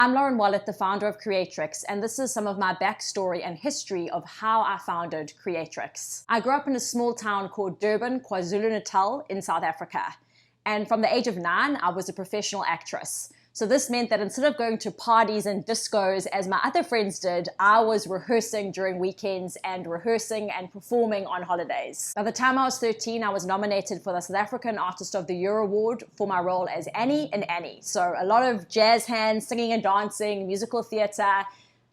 I'm Lauren Wallett, the founder of Creatrix, and this is some of my backstory and history of how I founded Creatrix. I grew up in a small town called Durban, KwaZulu-Natal in South Africa. And from the age of 9, I was a professional actress. So this meant that instead of going to parties and discos as my other friends did, I was rehearsing during weekends and rehearsing and performing on holidays. By the time I was 13, I was nominated for the South African Artist of the Year award for my role as Annie in Annie. So a lot of jazz hands, singing and dancing, musical theater,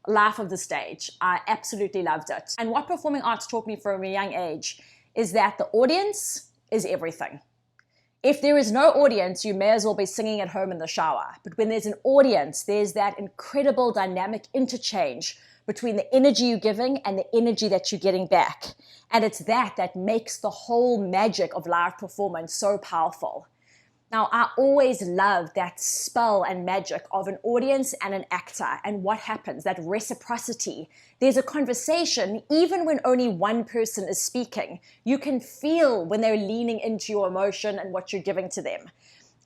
life of the stage. I absolutely loved it. And what performing arts taught me from a young age is that the audience is everything. If there is no audience, you may as well be singing at home in the shower. But when there's an audience, there's that incredible dynamic interchange between the energy you're giving and the energy that you're getting back. And it's that makes the whole magic of live performance so powerful. Now, I always love that spell and magic of an audience and an actor and what happens, that reciprocity. There's a conversation even when only one person is speaking. You can feel when they're leaning into your emotion and what you're giving to them.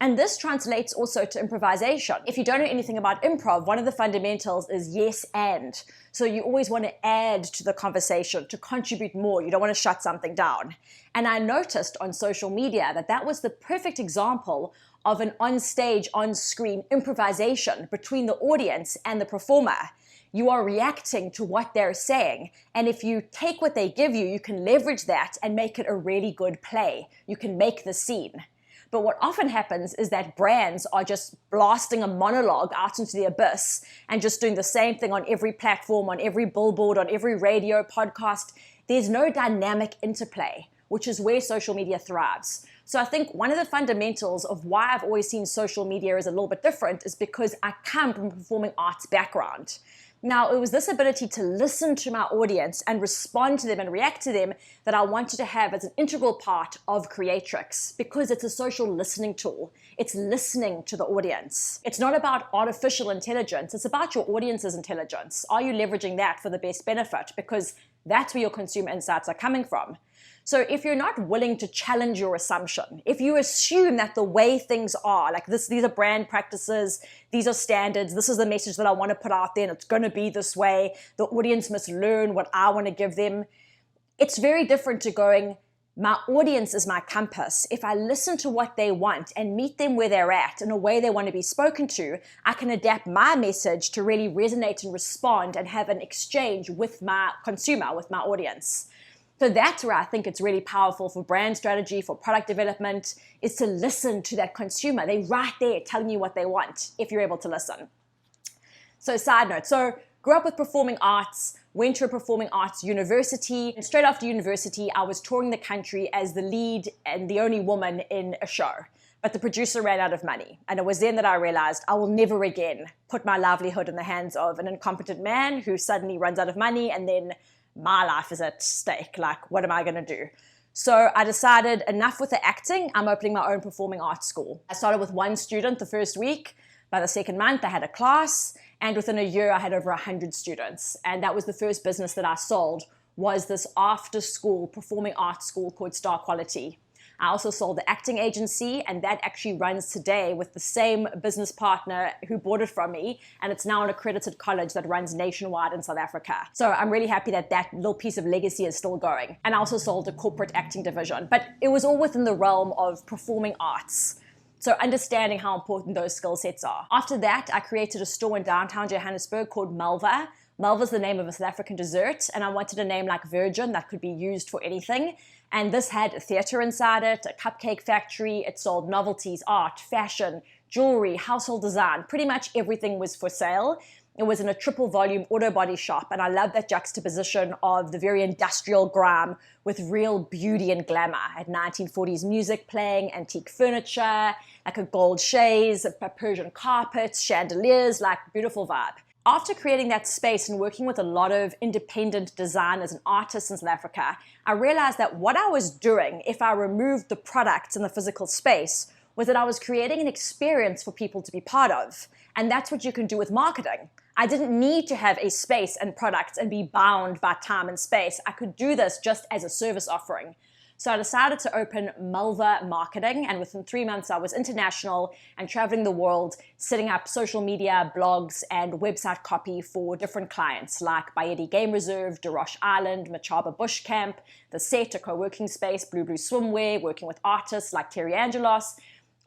And this translates also to improvisation. If you don't know anything about improv, one of the fundamentals is yes and. So you always want to add to the conversation, to contribute more. You don't want to shut something down. And I noticed on social media that that was the perfect example of an on-stage, on-screen improvisation between the audience and the performer. You are reacting to what they're saying. And if you take what they give you, you can leverage that and make it a really good play. You can make the scene. But what often happens is that brands are just blasting a monologue out into the abyss and just doing the same thing on every platform, on every billboard, on every radio podcast. There's no dynamic interplay, which is where social media thrives. So I think one of the fundamentals of why I've always seen social media as a little bit different is because I come from a performing arts background. Now, it was this ability to listen to my audience and respond to them and react to them that I wanted to have as an integral part of Creatrix, because it's a social listening tool. It's listening to the audience. It's not about artificial intelligence. It's about your audience's intelligence. Are you leveraging that for the best benefit? Because that's where your consumer insights are coming from. So if you're not willing to challenge your assumption, if you assume that the way things are, like these are brand practices, these are standards, this is the message that I want to put out there, and it's going to be this way, the audience must learn what I want to give them. It's very different to going, my audience is my compass. If I listen to what they want and meet them where they're at in a way they want to be spoken to, I can adapt my message to really resonate and respond and have an exchange with my consumer, with my audience. So that's where I think it's really powerful for brand strategy, for product development, is to listen to that consumer. They're right there telling you what they want if you're able to listen. So side note, grew up with performing arts, went to a performing arts university, and straight after university, I was touring the country as the lead and the only woman in a show. But the producer ran out of money. And it was then that I realized I will never again put my livelihood in the hands of an incompetent man who suddenly runs out of money and then my life is at stake. Like, what am I going to do? So I decided enough with the acting. I'm opening my own performing arts school. I started with 1 student the first week. By the second month, I had a class. And within a year, I had over 100 students. And that was the first business that I sold, was this after-school performing arts school called Star Quality. I also sold the acting agency, and that actually runs today with the same business partner who bought it from me, and it's now an accredited college that runs nationwide in South Africa. So I'm really happy that that little piece of legacy is still going. And I also sold a corporate acting division, but it was all within the realm of performing arts. So understanding how important those skill sets are. After that, I created a store in downtown Johannesburg called Malva. Malva's the name of a South African dessert, and I wanted a name like Virgin that could be used for anything. And this had a theater inside it, a cupcake factory. It sold novelties, art, fashion, jewelry, household design. Pretty much everything was for sale. It was in a triple volume auto body shop, and I love that juxtaposition of the very industrial grime with real beauty and glamour. I had 1940s music playing, antique furniture, like a gold chaise, Persian carpets, chandeliers, like beautiful vibe. After creating that space and working with a lot of independent designers and artists in South Africa, I realized that what I was doing, if I removed the products in the physical space, was that I was creating an experience for people to be part of. And that's what you can do with marketing. I didn't need to have a space and products and be bound by time and space. I could do this just as a service offering. So I decided to open Mulva Marketing, and within 3 months I was international and traveling the world, setting up social media, blogs, and website copy for different clients like Bayedi Game Reserve, Durosh Island, Machaba Bush Camp, The Set, a co-working space, Blue Blue Swimwear, working with artists like Terry Angelos,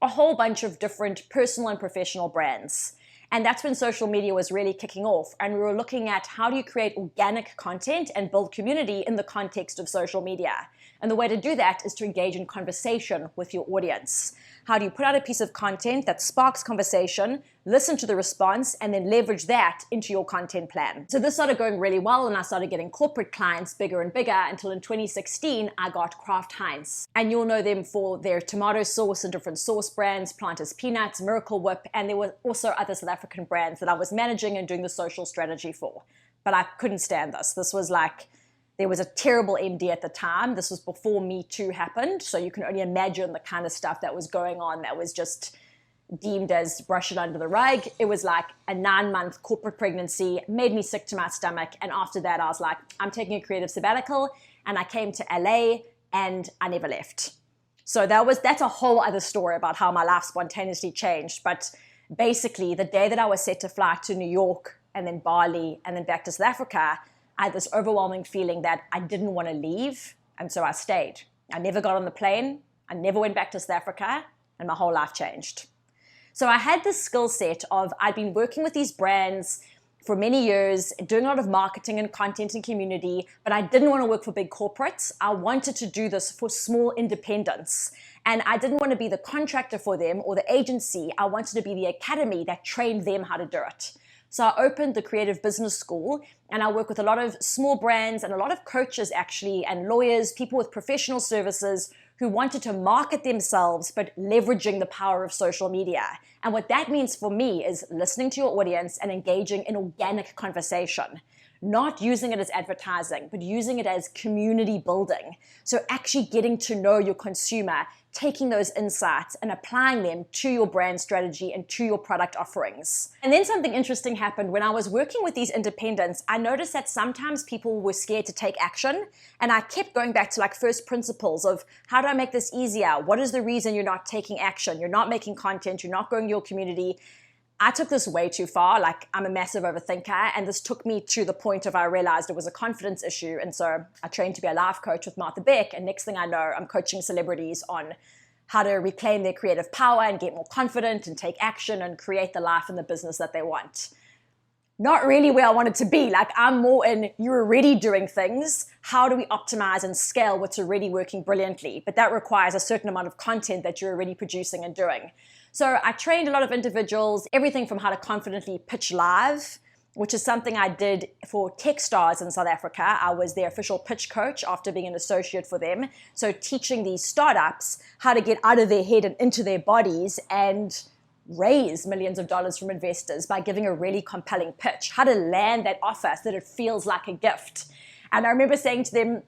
a whole bunch of different personal and professional brands. And that's when social media was really kicking off. And we were looking at how do you create organic content and build community in the context of social media. And the way to do that is to engage in conversation with your audience. How do you put out a piece of content that sparks conversation, listen to the response, and then leverage that into your content plan? So this started going really well, and I started getting corporate clients bigger and bigger until in 2016, I got Kraft Heinz. And you'll know them for their tomato sauce and different sauce brands, Planters Peanuts, Miracle Whip, and there were also other South African brands that I was managing and doing the social strategy for. But I couldn't stand this. This was like, there was a terrible MD at the time. This was before Me Too happened. So you can only imagine the kind of stuff that was going on that was just deemed as brush it under the rug. It was like a 9-month corporate pregnancy, made me sick to my stomach. And after that, I was like, I'm taking a creative sabbatical. And I came to LA and I never left. So that's a whole other story about how my life spontaneously changed. But basically, the day that I was set to fly to New York and then Bali and then back to South Africa, I had this overwhelming feeling that I didn't want to leave, and so I stayed. I never got on the plane, I never went back to South Africa, and my whole life changed. So I had this skill set of, I'd been working with these brands for many years, doing a lot of marketing and content and community, but I didn't want to work for big corporates. I wanted to do this for small independents. And I didn't want to be the contractor for them or the agency. I wanted to be the academy that trained them how to do it. So I opened the Creative Business School, and I work with a lot of small brands and a lot of coaches actually, and lawyers, people with professional services who wanted to market themselves, but leveraging the power of social media. And what that means for me is listening to your audience and engaging in organic conversation. Not using it as advertising, but using it as community building. So actually getting to know your consumer, taking those insights and applying them to your brand strategy and to your product offerings. And then something interesting happened. When I was working with these independents, I noticed that sometimes people were scared to take action. And I kept going back to like first principles of how do I make this easier? What is the reason you're not taking action? You're not making content, you're not growing your community. I took this way too far. Like, I'm a massive overthinker, and this took me to the point of I realized it was a confidence issue. And so I trained to be a life coach with Martha Beck, and next thing I know, I'm coaching celebrities on how to reclaim their creative power and get more confident and take action and create the life and the business that they want. Not really where I wanted to be. Like, I'm more in, you're already doing things. How do we optimize and scale what's already working brilliantly? But that requires a certain amount of content that you're already producing and doing. So I trained a lot of individuals, everything from how to confidently pitch live, which is something I did for Techstars in South Africa. I was their official pitch coach after being an associate for them. So teaching these startups how to get out of their head and into their bodies and raise millions of dollars from investors by giving a really compelling pitch, how to land that offer so that it feels like a gift. And I remember saying to them,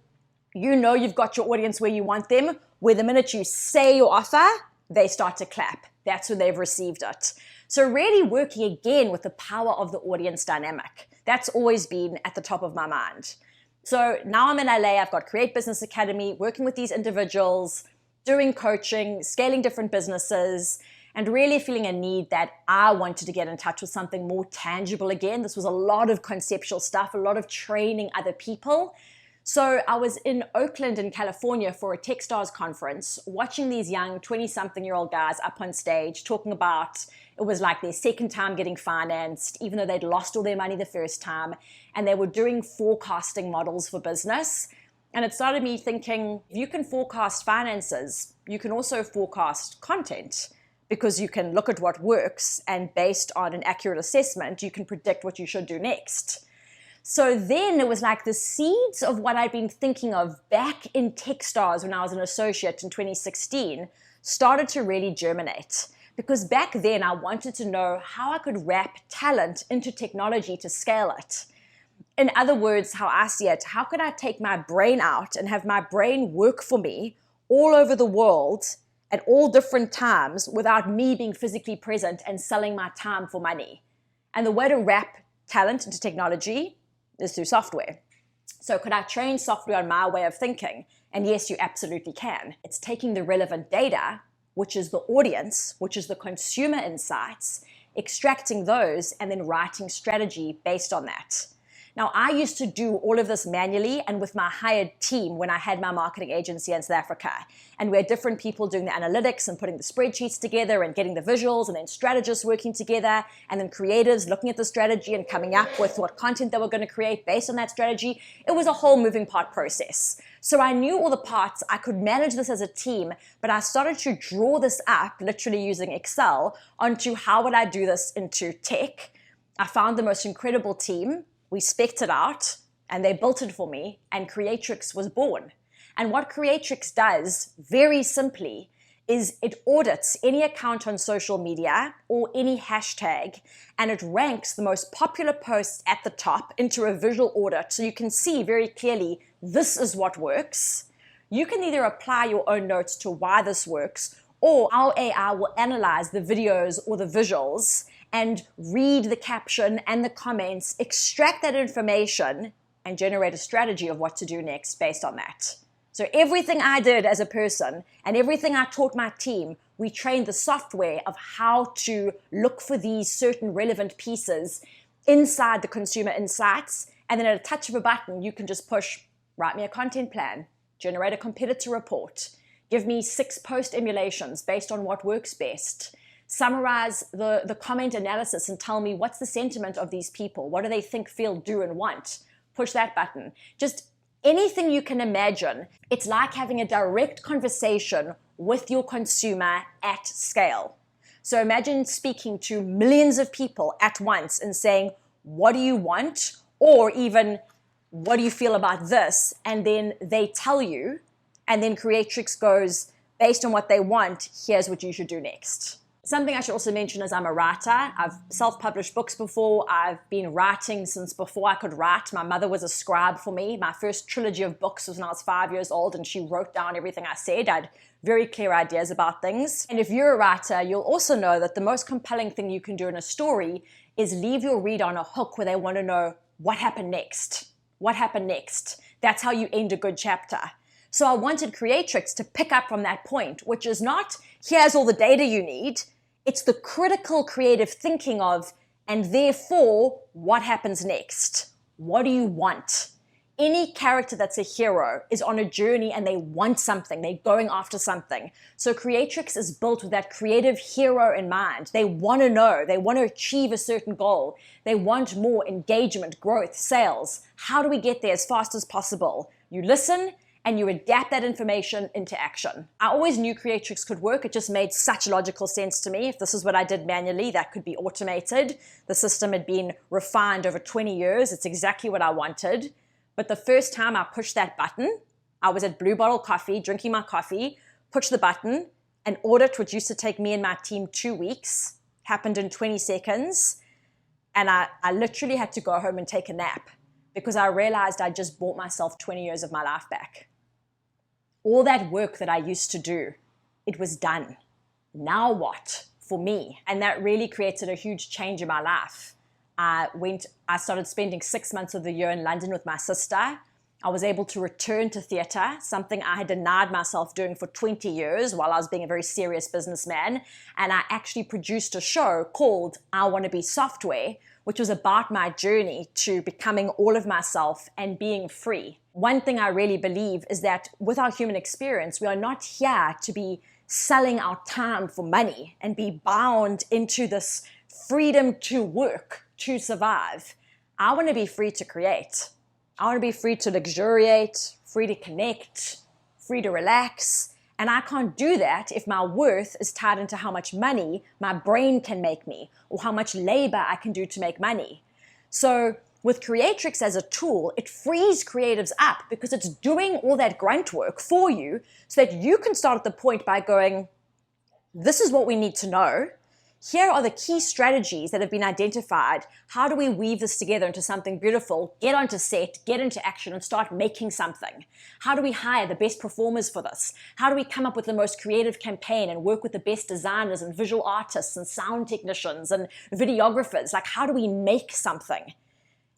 you know you've got your audience where you want them, where the minute you say your offer, they start to clap. That's when they've received it. So really working again with the power of the audience dynamic. That's always been at the top of my mind. So now I'm in LA, I've got Create Business Academy, working with these individuals, doing coaching, scaling different businesses, and really feeling a need that I wanted to get in touch with something more tangible again. This was a lot of conceptual stuff, a lot of training other people. So I was in Oakland in California for a Techstars conference, watching these young 20-something-year-old guys up on stage talking about, it was like their second time getting financed, even though they'd lost all their money the first time, and they were doing forecasting models for business. And it started me thinking, if you can forecast finances, you can also forecast content, because you can look at what works, and based on an accurate assessment, you can predict what you should do next. So then it was like the seeds of what I'd been thinking of back in Techstars when I was an associate in 2016 started to really germinate. Because back then I wanted to know how I could wrap talent into technology to scale it. In other words, how I see it, how could I take my brain out and have my brain work for me all over the world at all different times without me being physically present and selling my time for money? And the way to wrap talent into technology is through software. So could I train software on my way of thinking? And yes, you absolutely can. It's taking the relevant data, which is the audience, which is the consumer insights, extracting those, and then writing strategy based on that. Now, I used to do all of this manually and with my hired team when I had my marketing agency in South Africa. And we had different people doing the analytics and putting the spreadsheets together and getting the visuals, and then strategists working together, and then creatives looking at the strategy and coming up with what content they were going to create based on that strategy. It was a whole moving part process. So I knew all the parts, I could manage this as a team, but I started to draw this up, literally using Excel, onto how would I do this into tech. I found the most incredible team. We spec'd it out, and they built it for me, and Creatrix was born. And what Creatrix does, very simply, is it audits any account on social media or any hashtag, and it ranks the most popular posts at the top into a visual audit, so you can see very clearly, this is what works. You can either apply your own notes to why this works, or our AI will analyze the videos or the visuals and read the caption and the comments, extract that information, and generate a strategy of what to do next based on that. So everything I did as a person and everything I taught my team, we trained the software of how to look for these certain relevant pieces inside the consumer insights. And then at a touch of a button, you can just push, write me a content plan, generate a competitor report, give me 6 post emulations based on what works best, summarize the comment analysis and tell me what's the sentiment of these people, what do they think, feel, do, and want. Push that button. Just anything you can imagine. It's like having a direct conversation with your consumer at scale. So imagine speaking to millions of people at once and saying, what do you want? Or even, what do you feel about this? And then they tell you, and then Creatrix goes, based on what they want, here's what you should do next. Something I should also mention is I'm a writer. I've self-published books before. I've been writing since before I could write. My mother was a scribe for me. My first trilogy of books was when I was 5 years old, and she wrote down everything I said. I had very clear ideas about things. And if you're a writer, you'll also know that the most compelling thing you can do in a story is leave your reader on a hook where they want to know what happened next. What happened next? That's how you end a good chapter. So I wanted Creatrix to pick up from that point, which is not, here's all the data you need. It's the critical creative thinking of, and therefore, what happens next? What do you want? Any character that's a hero is on a journey and they want something. They're going after something. So Creatrix is built with that creative hero in mind. They want to know. They want to achieve a certain goal. They want more engagement, growth, sales. How do we get there as fast as possible? You listen, and you adapt that information into action. I always knew Creatrix could work. It just made such logical sense to me. If this is what I did manually, that could be automated. The system had been refined over 20 years. It's exactly what I wanted. But the first time I pushed that button, I was at Blue Bottle Coffee, drinking my coffee, pushed the button, an audit, which used to take me and my team 2 weeks, happened in 20 seconds. And I literally had to go home and take a nap because I realized I just bought myself 20 years of my life back. All that work that I used to do, it was done. Now what for me? And that really created a huge change in my life. I started spending 6 months of the year in London with my sister. I was able to return to theater, something I had denied myself doing for 20 years while I was being a very serious businessman. And I actually produced a show called I Want to Be Software, which was about my journey to becoming all of myself and being free. One thing I really believe is that with our human experience, we are not here to be selling our time for money and be bound into this freedom to work, to survive. I want to be free to create. I want to be free to luxuriate, free to connect, free to relax. And I can't do that if my worth is tied into how much money my brain can make me or how much labor I can do to make money. So with Creatrix as a tool, it frees creatives up because it's doing all that grunt work for you so that you can start at the point by going, this is what we need to know. Here are the key strategies that have been identified. How do we weave this together into something beautiful, get onto set, get into action, and start making something? How do we hire the best performers for this? How do we come up with the most creative campaign and work with the best designers and visual artists and sound technicians and videographers? Like, how do we make something?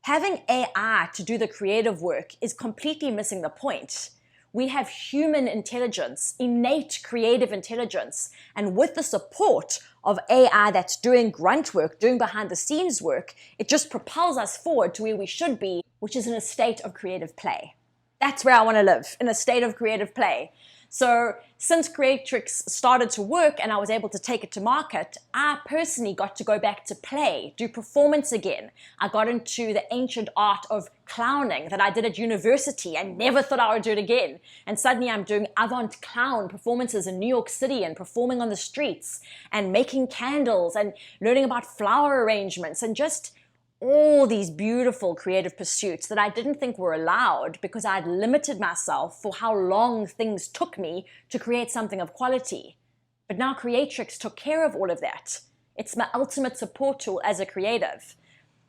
Having AI to do the creative work is completely missing the point. We have human intelligence, innate creative intelligence, and with the support of AI that's doing grunt work, doing behind the scenes work, it just propels us forward to where we should be, which is in a state of creative play. That's where I want to live, in a state of creative play. So since Creatrix started to work and I was able to take it to market, I personally got to go back to play, do performance again. I got into the ancient art of clowning that I did at university and never thought I would do it again. And suddenly I'm doing avant clown performances in New York City and performing on the streets and making candles and learning about flower arrangements and just all these beautiful creative pursuits that I didn't think were allowed because I'd limited myself for how long things took me to create something of quality. But now Creatrix took care of all of that. It's my ultimate support tool as a creative.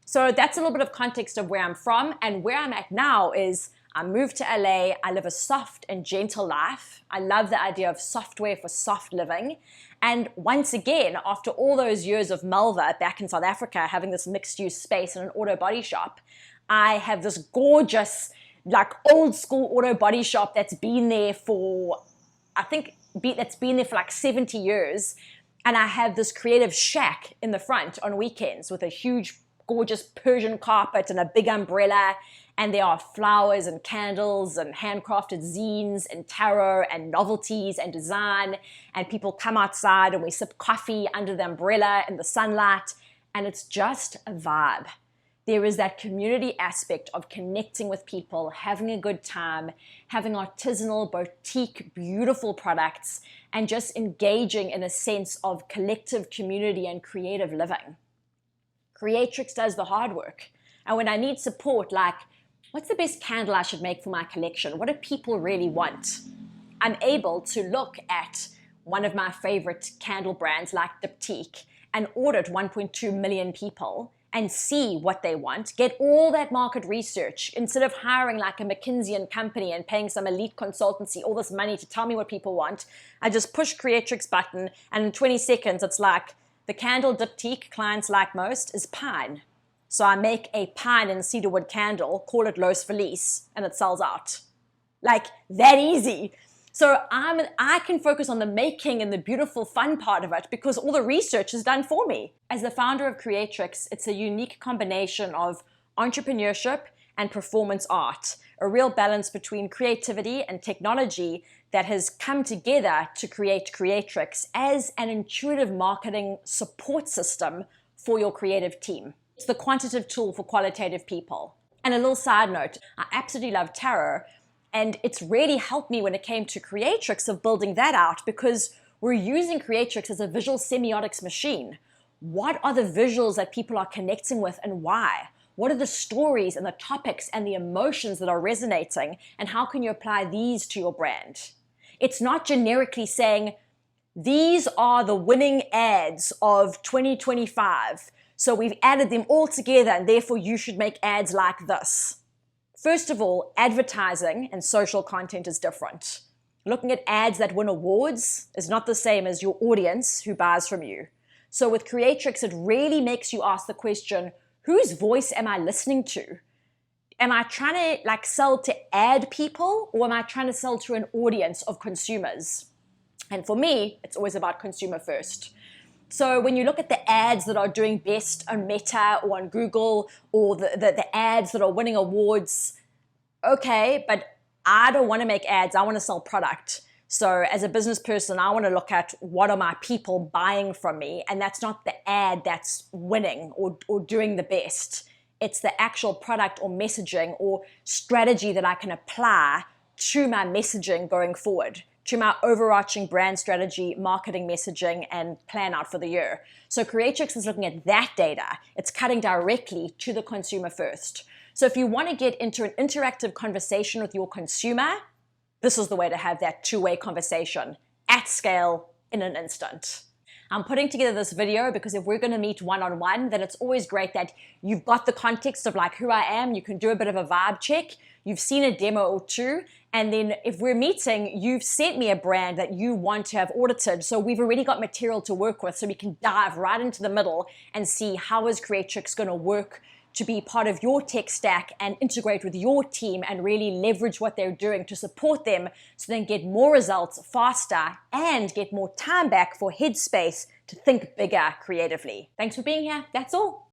So that's a little bit of context of where I'm from, and where I'm at now is I moved to LA. I live a soft and gentle life. I love the idea of software for soft living. And once again, after all those years of Malva back in South Africa, having this mixed-use space in an auto body shop, I have this gorgeous, like old school auto body shop that's been there for, that's been there for like 70 years. And I have this creative shack in the front on weekends with a huge, gorgeous Persian carpet and a big umbrella. And there are flowers and candles and handcrafted zines and tarot and novelties and design. And people come outside and we sip coffee under the umbrella in the sunlight. And it's just a vibe. There is that community aspect of connecting with people, having a good time, having artisanal, boutique, beautiful products, and just engaging in a sense of collective community and creative living. Creatrix does the hard work. And when I need support, like, what's the best candle I should make for my collection? What do people really want? I'm able to look at one of my favorite candle brands like Diptyque and audit 1.2 million people and see what they want, get all that market research instead of hiring like a McKinsey & Company and paying some elite consultancy all this money to tell me what people want. I just push Creatrix button and in 20 seconds it's like the candle Diptyque clients like most is pine. So I make a pine and cedarwood candle, call it Los Feliz, and it sells out. Like, that easy. So I can focus on the making and the beautiful fun part of it because all the research is done for me. As the founder of Creatrix, it's a unique combination of entrepreneurship and performance art, a real balance between creativity and technology that has come together to create Creatrix as an intuitive marketing support system for your creative team. It's the quantitative tool for qualitative people. And a little side note, I absolutely love tarot, and it's really helped me when it came to Creatrix of building that out because we're using Creatrix as a visual semiotics machine. What are the visuals that people are connecting with and why? What are the stories and the topics and the emotions that are resonating, and how can you apply these to your brand? It's not generically saying, these are the winning ads of 2025. So we've added them all together and therefore you should make ads like this. First of all, advertising and social content is different. Looking at ads that win awards is not the same as your audience who buys from you. So with Creatrix, it really makes you ask the question, whose voice am I listening to? Am I trying to sell to ad people, or am I trying to sell to an audience of consumers? And for me, it's always about consumer first. So when you look at the ads that are doing best on Meta or on Google, or the ads that are winning awards, okay, but I don't want to make ads, I want to sell product. So as a business person, I want to look at what are my people buying from me, and that's not the ad that's winning or doing the best. It's the actual product or messaging or strategy that I can apply to my messaging going forward, to my overarching brand strategy, marketing messaging, and plan out for the year. So Creatrix is looking at that data. It's cutting directly to the consumer first. So if you want to get into an interactive conversation with your consumer, this is the way to have that two-way conversation at scale in an instant. I'm putting together this video because if we're going to meet one-on-one, then it's always great that you've got the context of like who I am. You can do a bit of a vibe check. You've seen a demo or two. And then if we're meeting, you've sent me a brand that you want to have audited. So we've already got material to work with. So we can dive right into the middle and see how is Creatrix going to work to be part of your tech stack and integrate with your team and really leverage what they're doing to support them so they can get more results faster and get more time back for headspace to think bigger creatively. Thanks for being here. That's all.